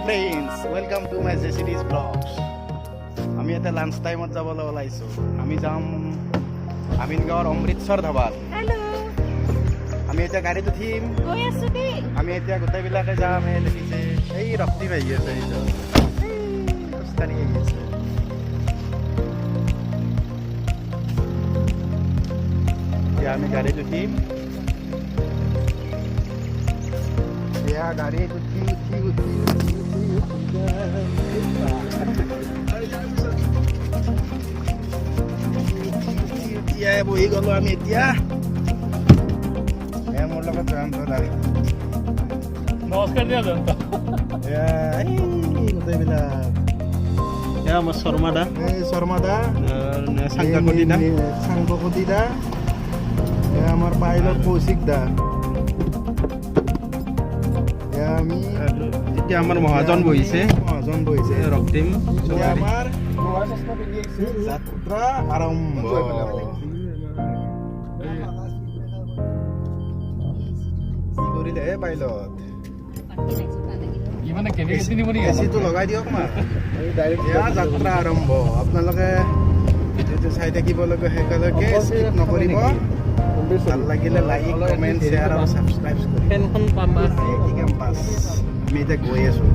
Friends welcome to my জেচিডিজ blogs. আমি এতিয়া লাঞ্চ টাইমত যাবলৈ ওলাইছোঁ। আমি যাম আমিনগাঁৱৰ অমৃতসৰ ধাবাত। আমি এতিয়া গাড়ীত উঠিম। আমি এতিয়া গোটেইবিলাকে যাম। এই দেখিছে এই ৰক্তিম আহি আছে, খোজকাঢ়ি আহি আছে। এতিয়া আমি গাড়ীত উঠিম। এতিয়া গাড়ীত উঠি বহি গলো আমি এতিয়া। মোৰ লগত জয়ন্ত দা নমস্কাৰ দিয়া জয়ন্ত। গোটেইবিলাক আমাৰ শৰ্মা দা, শৰ্মা দা, চাংককতি দা, দা, আমাৰ পাইলট কৌশিক দা। আমি এতিয়া আমাৰ মহাজন বহিছে ৰক্তিম। আমাৰ যাত্ৰা আৰম্ভ। কি কৰিলে হে পাইলট? এচিটো লগাই দিয়ক না। যাত্ৰা আৰম্ভ। আপোনালোকে ভিডিঅ'টো চাই থাকিব লাগে, শেষলৈকে স্কিপ নকৰিব। ভাল লাগিলে লাইক, কমেণ্ট, শ্বেয়াৰ আৰু ছাবস্ক্ৰাইব কৰিব। ফেনখন পাবা। আমি এতিয়া গৈ আছো।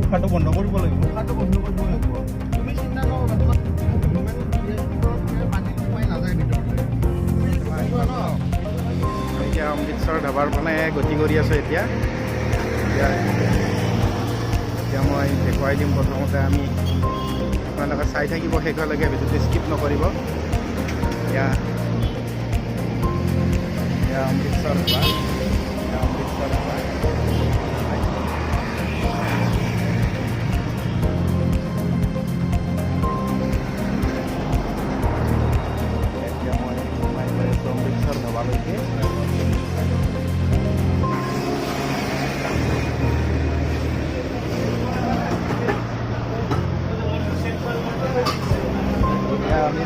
উশাহটো বন্ধ কৰিব লাগিব। এতিয়া অমৃতসৰ ধাবাৰ মানে গতি কৰি আছোঁ। এতিয়া মই দেখুৱাই দিম। প্ৰথমতে আমি আপোনালোকে চাই থাকিব শেষলৈকে, ভিডিঅ'টো স্কিপ নকৰিব। এতিয়া অমৃতসৰ ধাবা, অমৃতসৰ ধাবা। অমৃতসৰ ধাবালৈকে আমি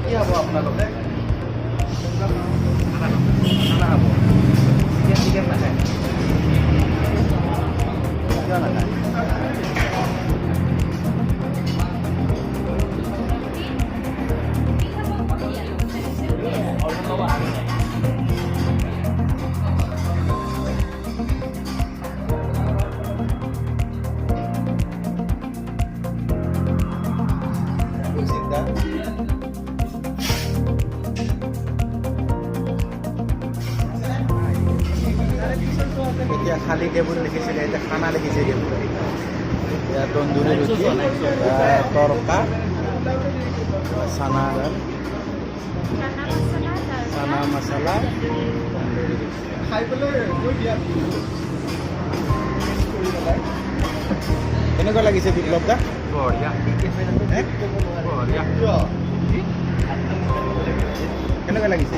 কি হ'ব আপোনালোকে? খানা হ'ব। চিকেন নাখায়? কিয় নাখায়? এতিয়া খালী টেবুল লিখিছিলে, এতিয়া খানা লিখিছে টেবুল। এতিয়া তন্দুৰী ৰুটি, তৰকা, চানা মছলা। কেনেকুৱা লাগিছে বিপ্লৱ দা? কেনেকুৱা লাগিছে?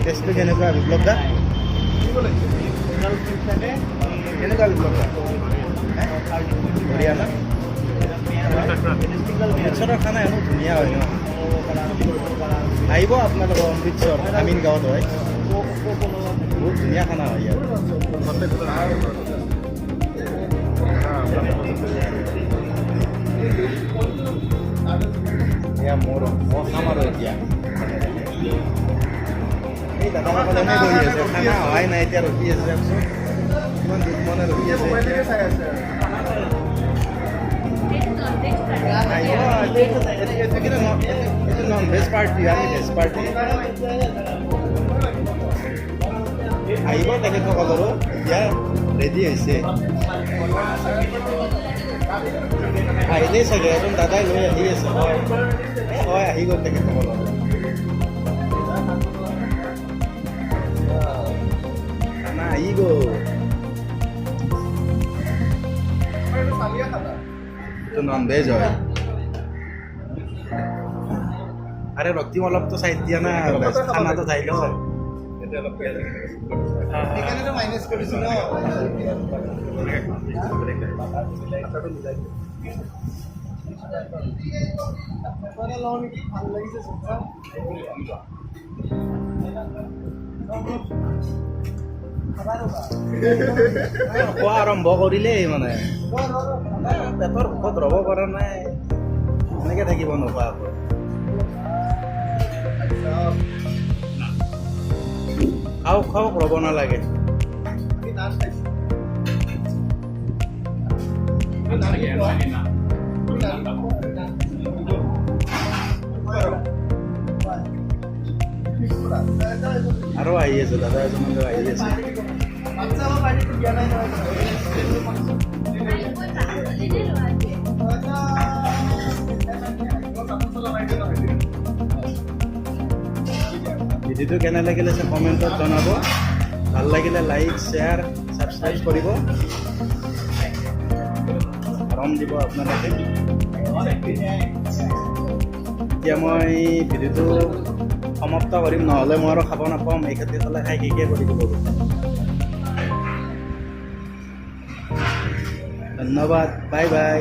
টেষ্টটো কেনেকুৱা বিপ্লৱ দা? কেনেকুৱা বিপ্লৱ দা? বঢ়িয়া ন? অমৃতসৰৰ খানা এনেও ধুনীয়া হয় ন? আহিব আপোনালোকৰ অমৃতসৰ, আমিনগাঁৱত হয়। বহুত ধুনীয়া খানা হয় ইয়াত। এয়া মোৰ খাম আৰু এতিয়া। এই দাদাসকলে এনেই বহি আছে, খানা হোৱাই নাই, এতিয়া ৰখি আছে। চাওকচোন কিমান দুখমনে ৰখি আছে। নন ভেজ পাৰ্টি, আমি ভেজ পাৰ্টি। আহিব তেখেতসকলৰো এতিয়া ৰেডি হৈছে। আহিলেই চাগে এজন দাদাই লৈ আহি আছে। হয় হয়, আহি গ'ল তেখেতসকলৰ। খানা আহি গ'ল। এইটো নন ভেজ হয়। আৰে ৰক্তিম অলপতো চাইড দিয়া না, খানাটো চাই ল। সেইকাৰণেতো মাইনাছ কৰিছো ন। ভাল লাগিছে খোৱা আৰম্ভ কৰিলেই মানে পেটৰ ভোকত ৰ'ব পৰা নাই, এনেকে থাকিব নোপোৱা আকৌ। খাওক খাওক, ৰ'ব নালাগে। আৰু আহি আছে দাদা এজন আহি আছে। ভিডিঅ'টো কেনে লাগিলে কমেণ্টত জনাব। ভাল লাগিলে লাইক শ্বেয়াৰ ছাবস্ক্ৰাইব কৰিব, আৰাম দিব আপোনালোকে। এতিয়া মই ভিডিঅ'টো সমাপ্ত কৰিম, নহ'লে মই আৰু খাব নাপাম। এই খেতি খালে খাই শেষে কৰি দিব। ধন্যবাদ, বাই বাই।